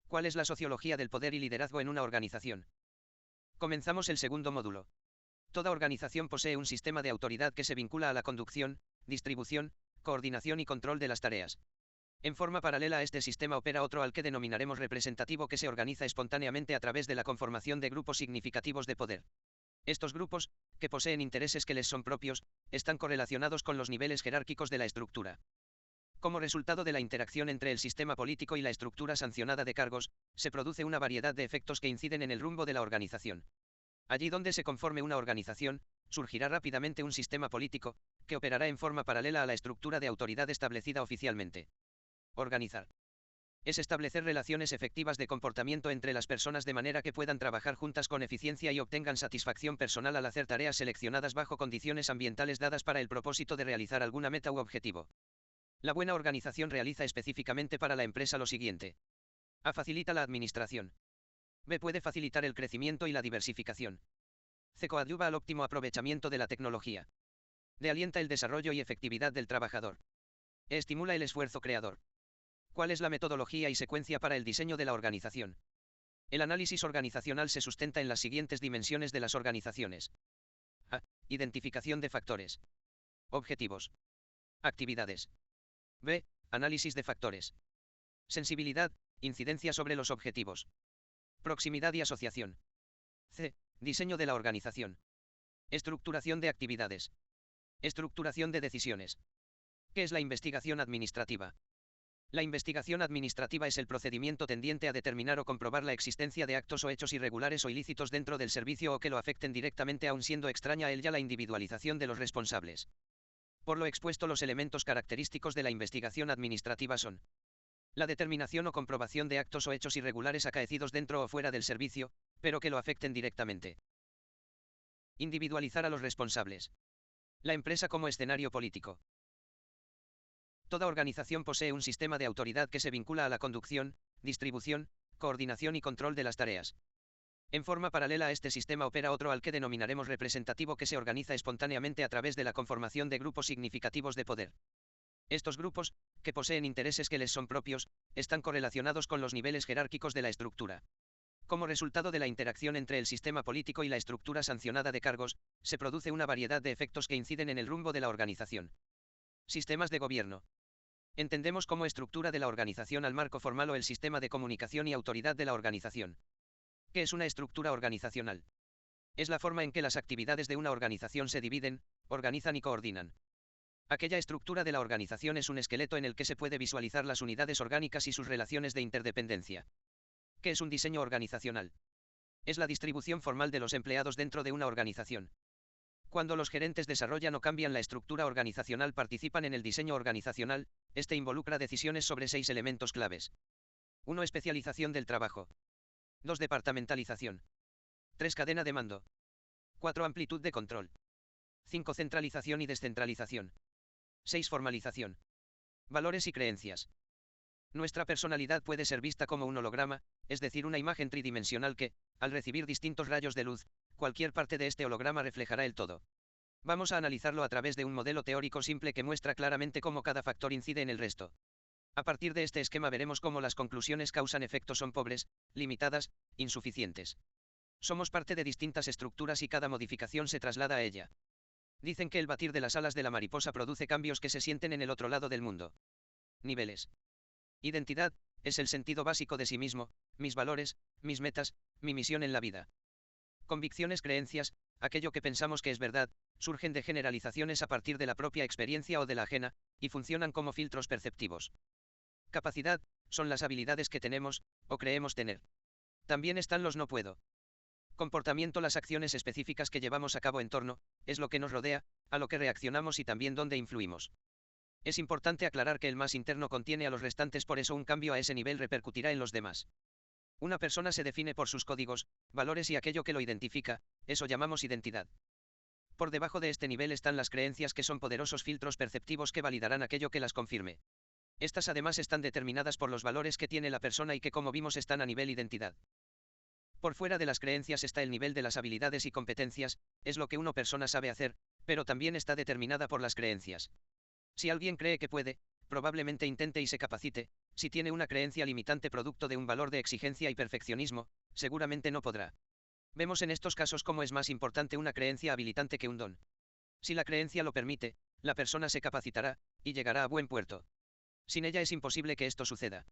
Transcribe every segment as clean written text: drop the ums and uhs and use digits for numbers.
¿Cuál es la sociología del poder y liderazgo en una organización? Comenzamos el segundo módulo. Toda organización posee un sistema de autoridad que se vincula a la conducción, distribución, coordinación y control de las tareas. En forma paralela a este sistema opera otro al que denominaremos representativo, que se organiza espontáneamente a través de la conformación de grupos significativos de poder. Estos grupos, que poseen intereses que les son propios, están correlacionados con los niveles jerárquicos de la estructura. Como resultado de la interacción entre el sistema político y la estructura sancionada de cargos, se produce una variedad de efectos que inciden en el rumbo de la organización. Allí donde se conforme una organización, surgirá rápidamente un sistema político, que operará en forma paralela a la estructura de autoridad establecida oficialmente. Organizar es establecer relaciones efectivas de comportamiento entre las personas de manera que puedan trabajar juntas con eficiencia y obtengan satisfacción personal al hacer tareas seleccionadas bajo condiciones ambientales dadas para el propósito de realizar alguna meta u objetivo. La buena organización realiza específicamente para la empresa lo siguiente. A. Facilita la administración. B. Puede facilitar el crecimiento y la diversificación. C. Coadyuva al óptimo aprovechamiento de la tecnología. D. Alienta el desarrollo y efectividad del trabajador. E. Estimula el esfuerzo creador. ¿Cuál es la metodología y secuencia para el diseño de la organización? El análisis organizacional se sustenta en las siguientes dimensiones de las organizaciones. A. Identificación de factores. Objetivos. Actividades. B. Análisis de factores. Sensibilidad, incidencia sobre los objetivos. Proximidad y asociación. C. Diseño de la organización. Estructuración de actividades. Estructuración de decisiones. ¿Qué es la investigación administrativa? La investigación administrativa es el procedimiento tendiente a determinar o comprobar la existencia de actos o hechos irregulares o ilícitos dentro del servicio o que lo afecten directamente, aun siendo extraña a él ya la individualización de los responsables. Por lo expuesto, los elementos característicos de la investigación administrativa son: la determinación o comprobación de actos o hechos irregulares acaecidos dentro o fuera del servicio, pero que lo afecten directamente. Individualizar a los responsables. La empresa como escenario político. Toda organización posee un sistema de autoridad que se vincula a la conducción, distribución, coordinación y control de las tareas. En forma paralela a este sistema opera otro al que denominaremos representativo, que se organiza espontáneamente a través de la conformación de grupos significativos de poder. Estos grupos, que poseen intereses que les son propios, están correlacionados con los niveles jerárquicos de la estructura. Como resultado de la interacción entre el sistema político y la estructura sancionada de cargos, se produce una variedad de efectos que inciden en el rumbo de la organización. Sistemas de gobierno. Entendemos como estructura de la organización al marco formal o el sistema de comunicación y autoridad de la organización. ¿Qué es una estructura organizacional? Es la forma en que las actividades de una organización se dividen, organizan y coordinan. Aquella estructura de la organización es un esqueleto en el que se puede visualizar las unidades orgánicas y sus relaciones de interdependencia. ¿Qué es un diseño organizacional? Es la distribución formal de los empleados dentro de una organización. Cuando los gerentes desarrollan o cambian la estructura organizacional, participan en el diseño organizacional. Este involucra decisiones sobre 6 elementos claves. 1. Especialización del trabajo. 2. Departamentalización. 3. Cadena de mando. 4. Amplitud de control. 5. Centralización y descentralización. 6. Formalización. Valores y creencias. Nuestra personalidad puede ser vista como un holograma, es decir, una imagen tridimensional que, al recibir distintos rayos de luz, cualquier parte de este holograma reflejará el todo. Vamos a analizarlo a través de un modelo teórico simple que muestra claramente cómo cada factor incide en el resto. A partir de este esquema veremos cómo las conclusiones causan-efecto son pobres, limitadas, insuficientes. Somos parte de distintas estructuras y cada modificación se traslada a ella. Dicen que el batir de las alas de la mariposa produce cambios que se sienten en el otro lado del mundo. Niveles. Identidad es el sentido básico de sí mismo, mis valores, mis metas, mi misión en la vida. Convicciones, creencias, aquello que pensamos que es verdad, surgen de generalizaciones a partir de la propia experiencia o de la ajena, y funcionan como filtros perceptivos. Capacidad, son las habilidades que tenemos, o creemos tener. También están los no puedo. Comportamiento, las acciones específicas que llevamos a cabo en torno, es lo que nos rodea, a lo que reaccionamos y también dónde influimos. Es importante aclarar que el más interno contiene a los restantes, por eso un cambio a ese nivel repercutirá en los demás. Una persona se define por sus códigos, valores y aquello que lo identifica, eso llamamos identidad. Por debajo de este nivel están las creencias, que son poderosos filtros perceptivos que validarán aquello que las confirme. Estas además están determinadas por los valores que tiene la persona y que, como vimos, están a nivel identidad. Por fuera de las creencias está el nivel de las habilidades y competencias, es lo que una persona sabe hacer, pero también está determinada por las creencias. Si alguien cree que puede, probablemente intente y se capacite, Si tiene una creencia limitante producto de un valor de exigencia y perfeccionismo, seguramente no podrá. Vemos en estos casos cómo es más importante una creencia habilitante que un don. Si la creencia lo permite, la persona se capacitará, y llegará a buen puerto. Sin ella es imposible que esto suceda.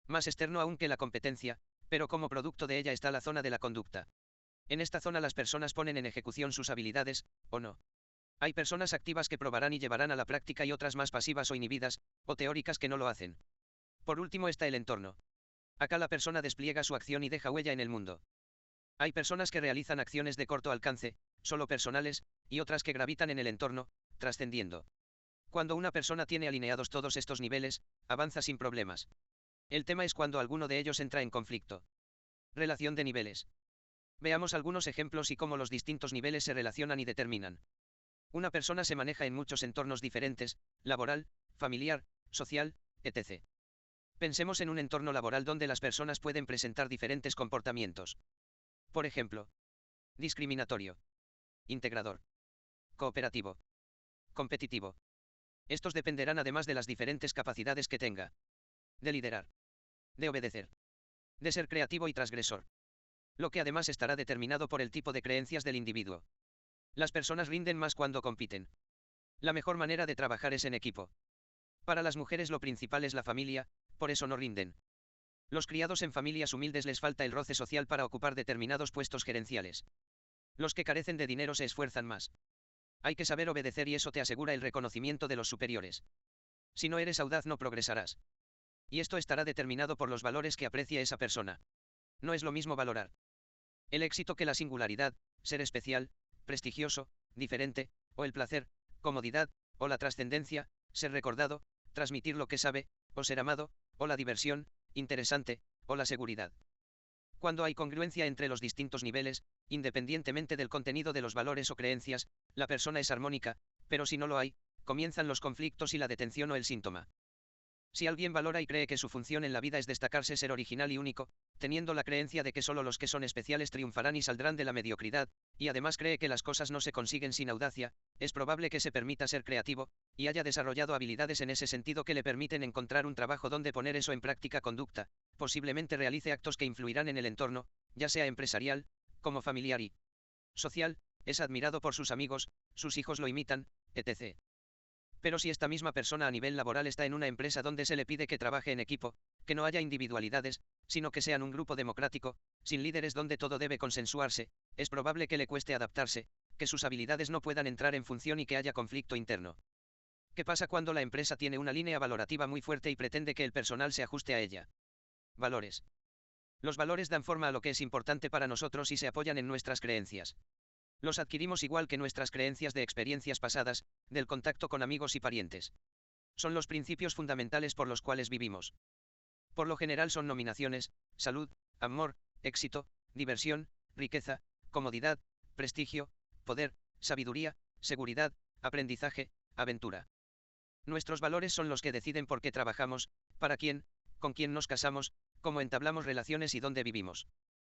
Más externo aún que la competencia, pero como producto de ella está la zona de la conducta. En esta zona las personas ponen en ejecución sus habilidades, o no. Hay personas activas que probarán y llevarán a la práctica y otras más pasivas o inhibidas, o teóricas que no lo hacen. Por último está el entorno. Acá la persona despliega su acción y deja huella en el mundo. Hay personas que realizan acciones de corto alcance, solo personales, y otras que gravitan en el entorno, trascendiendo. Cuando una persona tiene alineados todos estos niveles, avanza sin problemas. El tema es cuando alguno de ellos entra en conflicto. Relación de niveles. Veamos algunos ejemplos y cómo los distintos niveles se relacionan y determinan. Una persona se maneja en muchos entornos diferentes, laboral, familiar, social, etc. Pensemos en un entorno laboral donde las personas pueden presentar diferentes comportamientos. Por ejemplo, discriminatorio, integrador, cooperativo, competitivo. Estos dependerán además de las diferentes capacidades que tenga. De liderar, de obedecer, de ser creativo y transgresor. Lo que además estará determinado por el tipo de creencias del individuo. Las personas rinden más cuando compiten. La mejor manera de trabajar es en equipo. Para las mujeres lo principal es la familia, por eso no rinden. Los criados en familias humildes les falta el roce social para ocupar determinados puestos gerenciales. Los que carecen de dinero se esfuerzan más. Hay que saber obedecer y eso te asegura el reconocimiento de los superiores. Si no eres audaz no progresarás. Y esto estará determinado por los valores que aprecia esa persona. No es lo mismo valorar el éxito que la singularidad, ser especial, prestigioso, diferente, o el placer, comodidad, o la trascendencia, ser recordado, transmitir lo que sabe, o ser amado, o la diversión, interesante, o la seguridad. Cuando hay congruencia entre los distintos niveles, independientemente del contenido de los valores o creencias, la persona es armónica, pero si no lo hay, comienzan los conflictos y la detención o el síntoma. Si alguien valora y cree que su función en la vida es destacarse, ser original y único, teniendo la creencia de que solo los que son especiales triunfarán y saldrán de la mediocridad, y además cree que las cosas no se consiguen sin audacia, es probable que se permita ser creativo, y haya desarrollado habilidades en ese sentido que le permiten encontrar un trabajo donde poner eso en práctica conducta, posiblemente realice actos que influirán en el entorno, ya sea empresarial, como familiar y social, es admirado por sus amigos, sus hijos lo imitan, etc. Pero si esta misma persona a nivel laboral está en una empresa donde se le pide que trabaje en equipo, que no haya individualidades, sino que sean un grupo democrático, sin líderes donde todo debe consensuarse, es probable que le cueste adaptarse, que sus habilidades no puedan entrar en función y que haya conflicto interno. ¿Qué pasa cuando la empresa tiene una línea valorativa muy fuerte y pretende que el personal se ajuste a ella? Valores. Los valores dan forma a lo que es importante para nosotros y se apoyan en nuestras creencias. Los adquirimos igual que nuestras creencias de experiencias pasadas, del contacto con amigos y parientes. Son los principios fundamentales por los cuales vivimos. Por lo general son nominaciones, salud, amor, éxito, diversión, riqueza, comodidad, prestigio, poder, sabiduría, seguridad, aprendizaje, aventura. Nuestros valores son los que deciden por qué trabajamos, para quién, con quién nos casamos, cómo entablamos relaciones y dónde vivimos.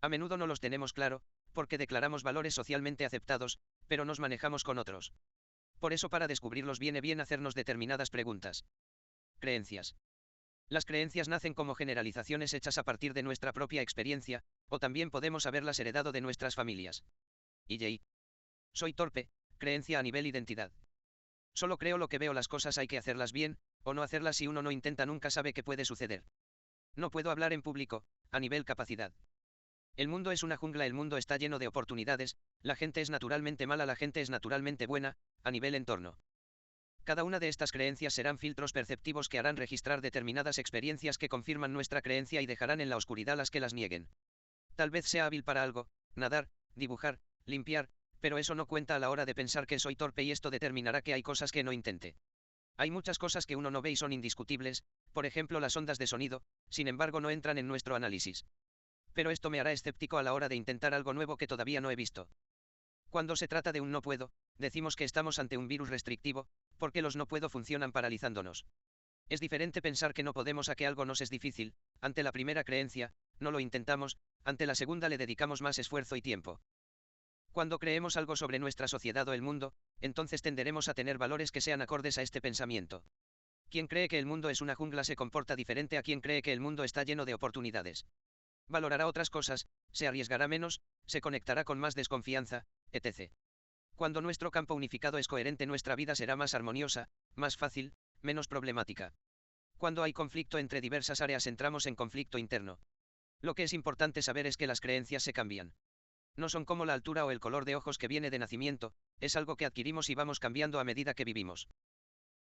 A menudo no los tenemos claro, porque declaramos valores socialmente aceptados, pero nos manejamos con otros. Por eso para descubrirlos viene bien hacernos determinadas preguntas. Creencias. Las creencias nacen como generalizaciones hechas a partir de nuestra propia experiencia, o también podemos haberlas heredado de nuestras familias. Y. Soy torpe, creencia a nivel identidad. Solo creo lo que veo, las cosas hay que hacerlas bien, o no hacerlas, si uno no intenta nunca sabe qué puede suceder. No puedo hablar en público, a nivel capacidad. El mundo es una jungla, el mundo está lleno de oportunidades, la gente es naturalmente mala, la gente es naturalmente buena, a nivel entorno. Cada una de estas creencias serán filtros perceptivos que harán registrar determinadas experiencias que confirman nuestra creencia y dejarán en la oscuridad las que las nieguen. Tal vez sea hábil para algo, nadar, dibujar, limpiar, pero eso no cuenta a la hora de pensar que soy torpe y esto determinará que hay cosas que no intente. Hay muchas cosas que uno no ve y son indiscutibles, por ejemplo las ondas de sonido, sin embargo no entran en nuestro análisis. Pero esto me hará escéptico a la hora de intentar algo nuevo que todavía no he visto. Cuando se trata de un no puedo, decimos que estamos ante un virus restrictivo, porque los no puedo funcionan paralizándonos. Es diferente pensar que no podemos a que algo nos es difícil. Ante la primera creencia, no lo intentamos, ante la segunda le dedicamos más esfuerzo y tiempo. Cuando creemos algo sobre nuestra sociedad o el mundo, entonces tenderemos a tener valores que sean acordes a este pensamiento. Quien cree que el mundo es una jungla se comporta diferente a quien cree que el mundo está lleno de oportunidades. Valorará otras cosas, se arriesgará menos, se conectará con más desconfianza, etc. Cuando nuestro campo unificado es coherente, nuestra vida será más armoniosa, más fácil, menos problemática. Cuando hay conflicto entre diversas áreas entramos en conflicto interno. Lo que es importante saber es que las creencias se cambian. No son como la altura o el color de ojos que viene de nacimiento, es algo que adquirimos y vamos cambiando a medida que vivimos.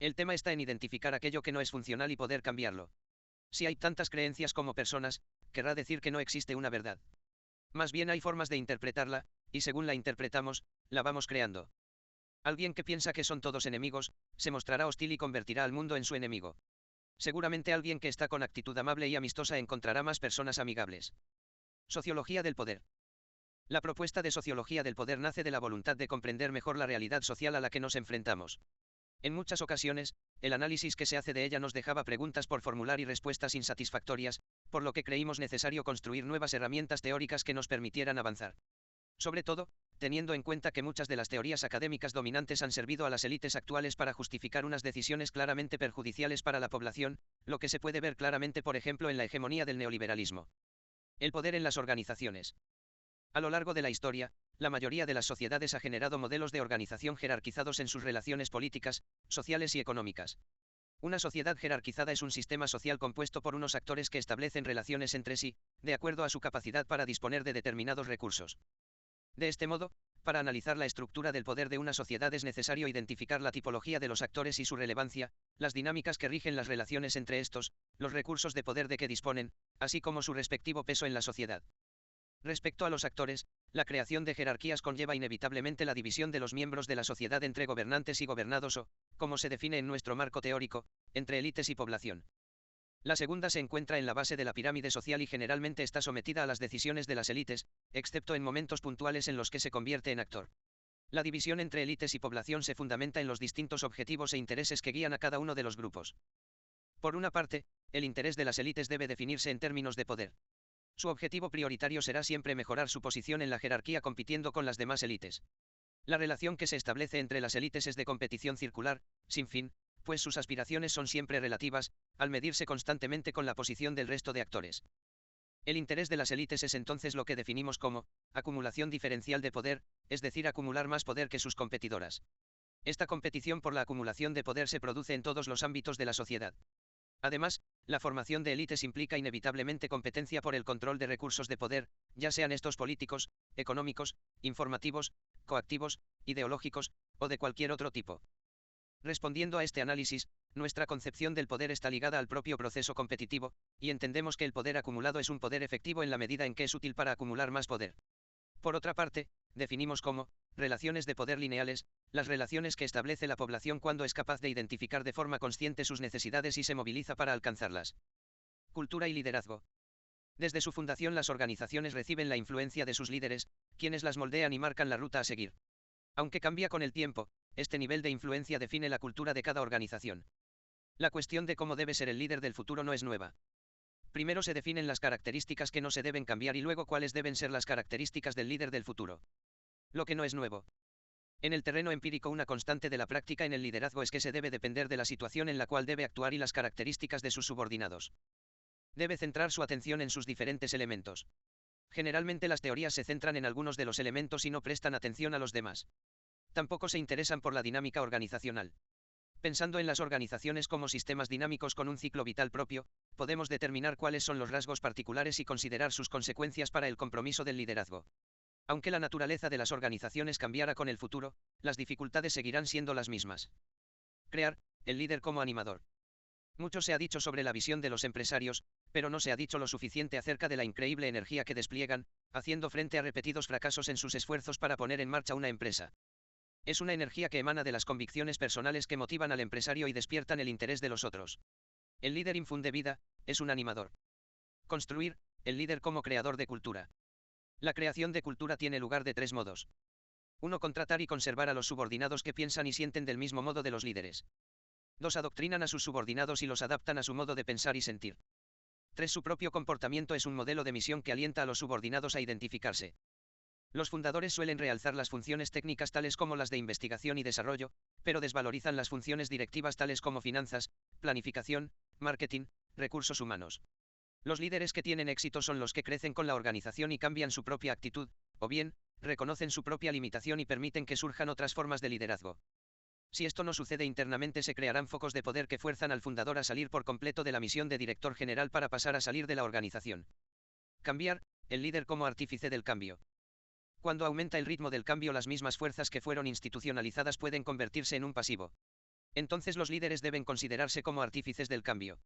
El tema está en identificar aquello que no es funcional y poder cambiarlo. Si hay tantas creencias como personas, querrá decir que no existe una verdad. Más bien hay formas de interpretarla, y según la interpretamos, la vamos creando. Alguien que piensa que son todos enemigos, se mostrará hostil y convertirá al mundo en su enemigo. Seguramente alguien que está con actitud amable y amistosa encontrará más personas amigables. Sociología del poder. La propuesta de sociología del poder nace de la voluntad de comprender mejor la realidad social a la que nos enfrentamos. En muchas ocasiones, el análisis que se hace de ella nos dejaba preguntas por formular y respuestas insatisfactorias, por lo que creímos necesario construir nuevas herramientas teóricas que nos permitieran avanzar. Sobre todo, teniendo en cuenta que muchas de las teorías académicas dominantes han servido a las élites actuales para justificar unas decisiones claramente perjudiciales para la población, lo que se puede ver claramente por ejemplo en la hegemonía del neoliberalismo. El poder en las organizaciones. A lo largo de la historia, la mayoría de las sociedades ha generado modelos de organización jerarquizados en sus relaciones políticas, sociales y económicas. Una sociedad jerarquizada es un sistema social compuesto por unos actores que establecen relaciones entre sí, de acuerdo a su capacidad para disponer de determinados recursos. De este modo, para analizar la estructura del poder de una sociedad es necesario identificar la tipología de los actores y su relevancia, las dinámicas que rigen las relaciones entre estos, los recursos de poder de que disponen, así como su respectivo peso en la sociedad. Respecto a los actores, la creación de jerarquías conlleva inevitablemente la división de los miembros de la sociedad entre gobernantes y gobernados o, como se define en nuestro marco teórico, entre élites y población. La segunda se encuentra en la base de la pirámide social y generalmente está sometida a las decisiones de las élites, excepto en momentos puntuales en los que se convierte en actor. La división entre élites y población se fundamenta en los distintos objetivos e intereses que guían a cada uno de los grupos. Por una parte, el interés de las élites debe definirse en términos de poder. Su objetivo prioritario será siempre mejorar su posición en la jerarquía compitiendo con las demás élites. La relación que se establece entre las élites es de competición circular, sin fin, pues sus aspiraciones son siempre relativas, al medirse constantemente con la posición del resto de actores. El interés de las élites es entonces lo que definimos como acumulación diferencial de poder, es decir, acumular más poder que sus competidoras. Esta competición por la acumulación de poder se produce en todos los ámbitos de la sociedad. Además, la formación de élites implica inevitablemente competencia por el control de recursos de poder, ya sean estos políticos, económicos, informativos, coactivos, ideológicos, o de cualquier otro tipo. Respondiendo a este análisis, nuestra concepción del poder está ligada al propio proceso competitivo, y entendemos que el poder acumulado es un poder efectivo en la medida en que es útil para acumular más poder. Por otra parte, definimos como relaciones de poder lineales, las relaciones que establece la población cuando es capaz de identificar de forma consciente sus necesidades y se moviliza para alcanzarlas. Cultura y liderazgo. Desde su fundación las organizaciones reciben la influencia de sus líderes, quienes las moldean y marcan la ruta a seguir. Aunque cambia con el tiempo, este nivel de influencia define la cultura de cada organización. La cuestión de cómo debe ser el líder del futuro no es nueva. Primero se definen las características que no se deben cambiar y luego cuáles deben ser las características del líder del futuro. Lo que no es nuevo. En el terreno empírico una constante de la práctica en el liderazgo es que se debe depender de la situación en la cual debe actuar y las características de sus subordinados. Debe centrar su atención en sus diferentes elementos. Generalmente las teorías se centran en algunos de los elementos y no prestan atención a los demás. Tampoco se interesan por la dinámica organizacional. Pensando en las organizaciones como sistemas dinámicos con un ciclo vital propio, podemos determinar cuáles son los rasgos particulares y considerar sus consecuencias para el compromiso del liderazgo. Aunque la naturaleza de las organizaciones cambiara con el futuro, las dificultades seguirán siendo las mismas. Crear, el líder como animador. Mucho se ha dicho sobre la visión de los empresarios, pero no se ha dicho lo suficiente acerca de la increíble energía que despliegan, haciendo frente a repetidos fracasos en sus esfuerzos para poner en marcha una empresa. Es una energía que emana de las convicciones personales que motivan al empresario y despiertan el interés de los otros. El líder infunde vida, es un animador. Construir, el líder como creador de cultura. La creación de cultura tiene lugar de tres modos. 1. Contratar y conservar a los subordinados que piensan y sienten del mismo modo de los líderes. 2. Adoctrinan a sus subordinados y los adaptan a su modo de pensar y sentir. 3. Su propio comportamiento es un modelo de misión que alienta a los subordinados a identificarse. Los fundadores suelen realzar las funciones técnicas tales como las de investigación y desarrollo, pero desvalorizan las funciones directivas tales como finanzas, planificación, marketing, recursos humanos. Los líderes que tienen éxito son los que crecen con la organización y cambian su propia actitud, o bien, reconocen su propia limitación y permiten que surjan otras formas de liderazgo. Si esto no sucede internamente, se crearán focos de poder que fuerzan al fundador a salir por completo de la misión de director general para pasar a salir de la organización. Cambiar, el líder como artífice del cambio. Cuando aumenta el ritmo del cambio, las mismas fuerzas que fueron institucionalizadas pueden convertirse en un pasivo. Entonces los líderes deben considerarse como artífices del cambio.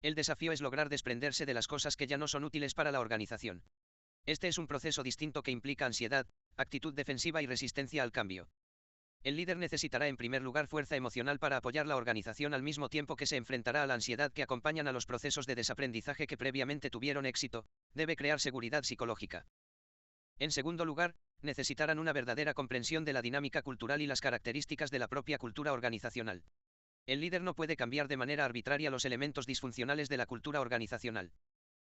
El desafío es lograr desprenderse de las cosas que ya no son útiles para la organización. Este es un proceso distinto que implica ansiedad, actitud defensiva y resistencia al cambio. El líder necesitará en primer lugar fuerza emocional para apoyar la organización al mismo tiempo que se enfrentará a la ansiedad que acompañan a los procesos de desaprendizaje que previamente tuvieron éxito. Debe crear seguridad psicológica. En segundo lugar, necesitarán una verdadera comprensión de la dinámica cultural y las características de la propia cultura organizacional. El líder no puede cambiar de manera arbitraria los elementos disfuncionales de la cultura organizacional.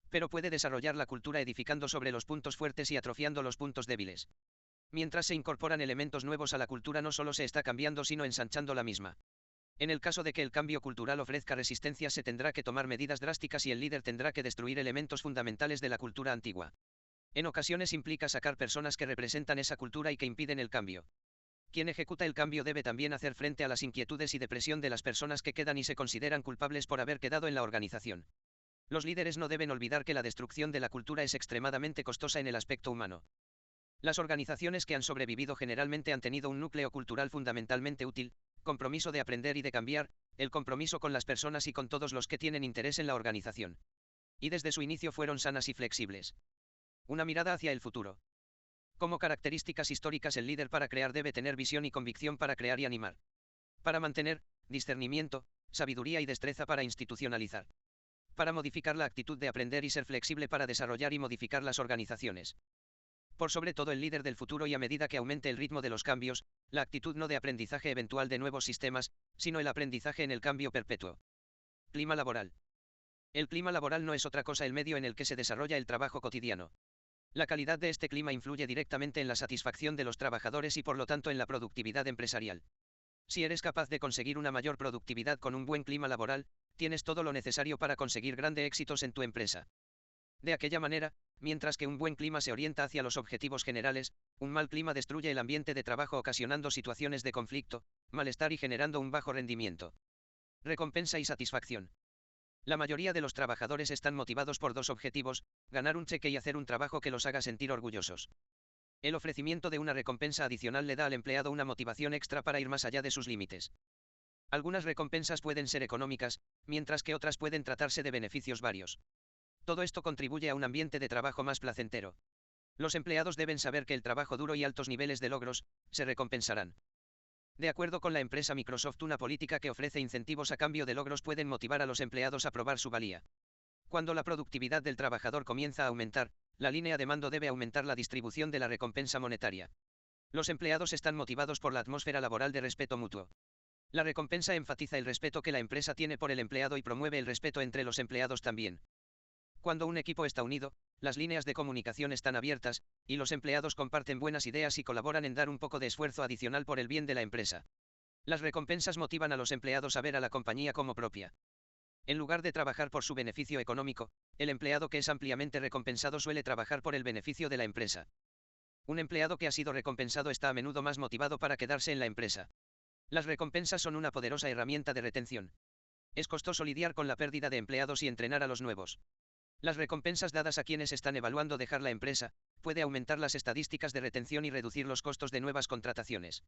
Pero puede desarrollar la cultura edificando sobre los puntos fuertes y atrofiando los puntos débiles. Mientras se incorporan elementos nuevos a la cultura, no solo se está cambiando sino ensanchando la misma. En el caso de que el cambio cultural ofrezca resistencia, se tendrá que tomar medidas drásticas y el líder tendrá que destruir elementos fundamentales de la cultura antigua. En ocasiones implica sacar personas que representan esa cultura y que impiden el cambio. Quien ejecuta el cambio debe también hacer frente a las inquietudes y depresión de las personas que quedan y se consideran culpables por haber quedado en la organización. Los líderes no deben olvidar que la destrucción de la cultura es extremadamente costosa en el aspecto humano. Las organizaciones que han sobrevivido generalmente han tenido un núcleo cultural fundamentalmente útil, compromiso de aprender y de cambiar, el compromiso con las personas y con todos los que tienen interés en la organización. Y desde su inicio fueron sanas y flexibles. Una mirada hacia el futuro. Como características históricas, el líder para crear debe tener visión y convicción para crear y animar. Para mantener, discernimiento, sabiduría y destreza para institucionalizar. Para modificar la actitud de aprender y ser flexible para desarrollar y modificar las organizaciones. Por sobre todo el líder del futuro, y a medida que aumente el ritmo de los cambios, la actitud no de aprendizaje eventual de nuevos sistemas, sino el aprendizaje en el cambio perpetuo. Clima laboral. El clima laboral no es otra cosa el medio en el que se desarrolla el trabajo cotidiano. La calidad de este clima influye directamente en la satisfacción de los trabajadores y por lo tanto en la productividad empresarial. Si eres capaz de conseguir una mayor productividad con un buen clima laboral, tienes todo lo necesario para conseguir grandes éxitos en tu empresa. De aquella manera, mientras que un buen clima se orienta hacia los objetivos generales, un mal clima destruye el ambiente de trabajo ocasionando situaciones de conflicto, malestar y generando un bajo rendimiento. Recompensa y satisfacción. La mayoría de los trabajadores están motivados por dos objetivos: ganar un cheque y hacer un trabajo que los haga sentir orgullosos. El ofrecimiento de una recompensa adicional le da al empleado una motivación extra para ir más allá de sus límites. Algunas recompensas pueden ser económicas, mientras que otras pueden tratarse de beneficios varios. Todo esto contribuye a un ambiente de trabajo más placentero. Los empleados deben saber que el trabajo duro y altos niveles de logros se recompensarán. De acuerdo con la empresa Microsoft, una política que ofrece incentivos a cambio de logros pueden motivar a los empleados a probar su valía. Cuando la productividad del trabajador comienza a aumentar, la línea de mando debe aumentar la distribución de la recompensa monetaria. Los empleados están motivados por la atmósfera laboral de respeto mutuo. La recompensa enfatiza el respeto que la empresa tiene por el empleado y promueve el respeto entre los empleados también. Cuando un equipo está unido, las líneas de comunicación están abiertas, y los empleados comparten buenas ideas y colaboran en dar un poco de esfuerzo adicional por el bien de la empresa. Las recompensas motivan a los empleados a ver a la compañía como propia. En lugar de trabajar por su beneficio económico, el empleado que es ampliamente recompensado suele trabajar por el beneficio de la empresa. Un empleado que ha sido recompensado está a menudo más motivado para quedarse en la empresa. Las recompensas son una poderosa herramienta de retención. Es costoso lidiar con la pérdida de empleados y entrenar a los nuevos. Las recompensas dadas a quienes están evaluando dejar la empresa puede aumentar las estadísticas de retención y reducir los costos de nuevas contrataciones.